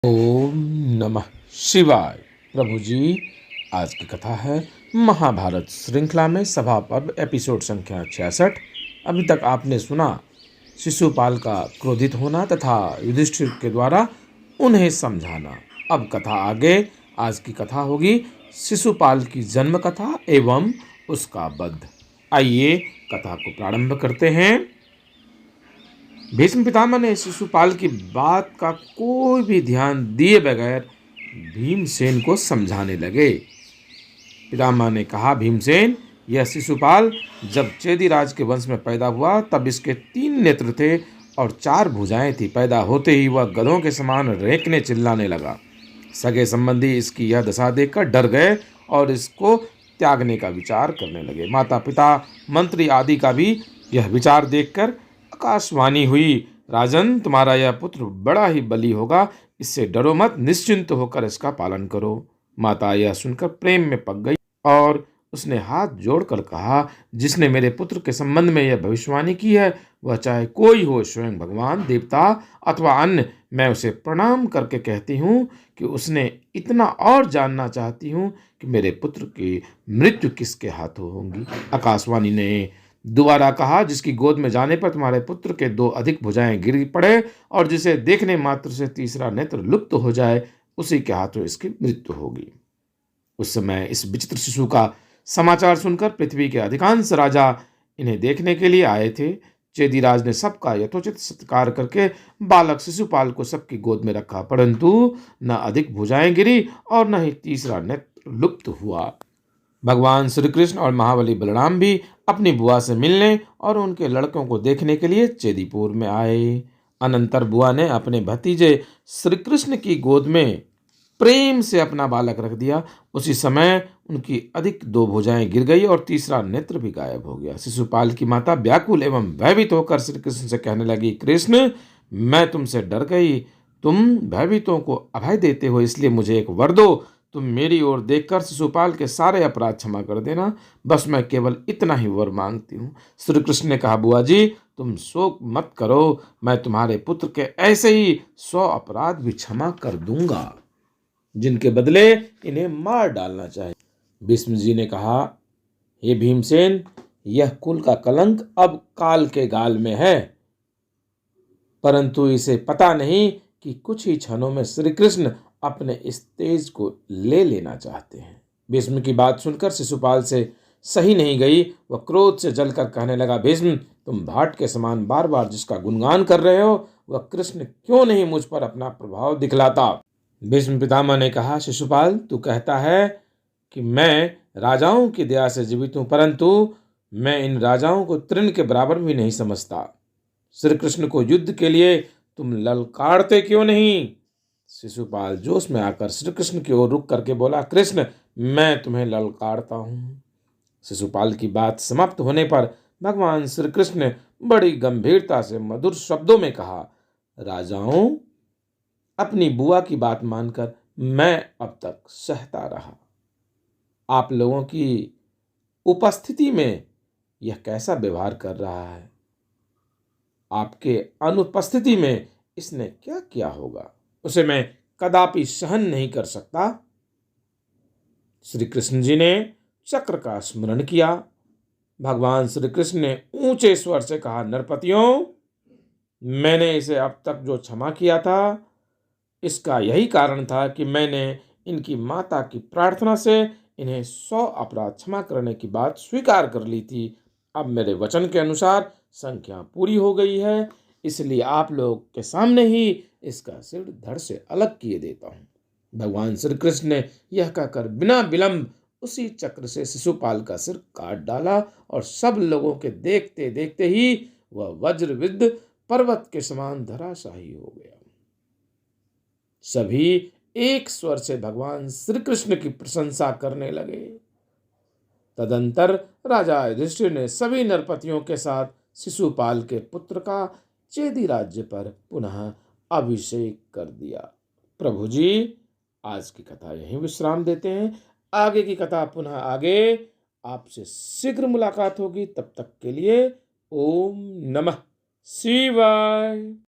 ओम नमः शिवाय। प्रभु जी, आज की कथा है महाभारत श्रृंखला में सभा पर्व एपिसोड संख्या 66। अभी तक आपने सुना शिशुपाल का क्रोधित होना तथा युधिष्ठिर के द्वारा उन्हें समझाना। अब कथा आगे। आज की कथा होगी शिशुपाल की जन्म कथा एवं उसका वध। आइए कथा को प्रारंभ करते हैं। भीष्म पितामह ने शिशुपाल की बात का कोई भी ध्यान दिए बगैर भीमसेन को समझाने लगे। पितामह ने कहा, भीमसेन, यह शिशुपाल जब चेदीराज के वंश में पैदा हुआ तब इसके 3 नेत्र थे और 4 भुजाएं थी। पैदा होते ही वह गधों के समान रेंकने चिल्लाने लगा। सगे संबंधी इसकी यह दशा देखकर डर गए और इसको त्यागने का विचार करने लगे। माता पिता मंत्री आदि का भी यह विचार देखकर आकाशवाणी हुई, राजन, तुम्हारा यह पुत्र बड़ा ही बली होगा, इससे डरो मत, निश्चिंत होकर इसका पालन करो। माता यह सुनकर प्रेम में पक गई और उसने हाथ जोड़कर कहा, जिसने मेरे पुत्र के संबंध में यह भविष्यवाणी की है वह चाहे कोई हो, स्वयं भगवान, देवता अथवा अन्य, मैं उसे प्रणाम करके कहती हूँ कि उसने इतना और जानना चाहती हूँ कि मेरे पुत्र की मृत्यु किसके हाथों होगी। आकाशवाणी ने दोबारा कहा, जिसकी गोद में जाने पर तुम्हारे पुत्र के 2 अधिक भुजाएं गिर पड़े और जिसे देखने मात्र से तीसरा नेत्र लुप्त हो जाए, उसी के हाथों इसकी मृत्यु होगी। उस समय इस विचित्र शिशु का समाचार सुनकर पृथ्वी के अधिकांश राजा इन्हें देखने के लिए आए थे। चेदीराज ने सबका यथोचित सत्कार करके बालक शिशुपाल को सबकी गोद में रखा, परंतु न अधिक भुजाएं गिरी और न ही तीसरा नेत्र लुप्त हुआ। भगवान श्री कृष्ण और महाबली बलराम भी अपनी बुआ से मिलने और उनके लड़कों को देखने के लिए चेदीपुर में आए। अनंतर बुआ ने अपने भतीजे श्री कृष्ण की गोद में प्रेम से अपना बालक रख दिया। उसी समय उनकी अधिक 2 भुजाएं गिर गई और तीसरा नेत्र भी गायब हो गया। शिशुपाल की माता व्याकुल एवं भयभीत होकर श्री कृष्ण से कहने लगी, कृष्ण, मैं तुमसे डर गई। तुम भयभीतों को अभय देते हो, इसलिए मुझे एक वर दो। तुम मेरी ओर देखकर शिशुपाल के सारे अपराध क्षमा कर देना, बस मैं केवल इतना ही वर मांगती हूँ। श्री कृष्ण ने कहा, बुआ जी, तुम शोक मत करो, मैं तुम्हारे पुत्र के ऐसे ही 100 अपराध भी क्षमा कर दूंगा जिनके बदले इन्हें मार डालना चाहिए। भीष्म जी ने कहा, हे भीमसेन, यह कुल का कलंक अब काल के गाल में है, परंतु इसे पता नहीं कि कुछ ही क्षणों में श्री कृष्ण अपने इस तेज को ले लेना चाहते हैं। भीष्म की बात सुनकर शिशुपाल से सही नहीं गई। वह क्रोध से जलकर कहने लगा, भीष्म, तुम भाट के समान बार बार जिसका गुणगान कर रहे हो वह कृष्ण क्यों नहीं मुझ पर अपना प्रभाव दिखलाता। भीष्म पितामह ने कहा, शिशुपाल, तू कहता है कि मैं राजाओं की दया से जीवित हूं, परंतु मैं इन राजाओं को तृण के बराबर भी नहीं समझता। श्री कृष्ण को युद्ध के लिए तुम ललकारते क्यों नहीं। शिशुपाल जोश में आकर श्री कृष्ण की ओर रुक करके बोला, कृष्ण, मैं तुम्हें ललकारता हूँ। शिशुपाल की बात समाप्त होने पर भगवान श्री कृष्ण ने बड़ी गंभीरता से मधुर शब्दों में कहा, राजाओं, अपनी बुआ की बात मानकर मैं अब तक सहता रहा। आप लोगों की उपस्थिति में यह कैसा व्यवहार कर रहा है, आपके अनुपस्थिति में इसने क्या किया होगा, उसे मैं कदापि सहन नहीं कर सकता। श्री कृष्ण जी ने चक्र का स्मरण किया। भगवान श्री कृष्ण ने ऊंचे स्वर से कहा, नरपतियों, मैंने इसे अब तक जो क्षमा किया था इसका यही कारण था कि मैंने इनकी माता की प्रार्थना से इन्हें 100 अपराध क्षमा करने की बात स्वीकार कर ली थी। अब मेरे वचन के अनुसार संख्या पूरी हो गई है, इसलिए आप लोग के सामने ही इसका सिर धड़ से अलग किए देता हूँ। भगवान श्री कृष्ण ने यह कहकर बिना विलंब उसी चक्र से शिशुपाल का सिर काट डाला और सब लोगों के देखते देखते ही वह वज्रविद्ध पर्वत के समान धराशायी हो गया। सभी एक स्वर से भगवान श्री कृष्ण की प्रशंसा करने लगे। तदंतर राजा युधिष्ठिर ने सभी नरपतियों के साथ शिशुपाल के पुत्र का चेदी राज्य पर पुनः अभिषेक कर दिया। प्रभु जी, आज की कथा यहीं विश्राम देते हैं। आगे की कथा पुनः आगे आपसे शीघ्र मुलाकात होगी। तब तक के लिए ओम नमः शिवाय।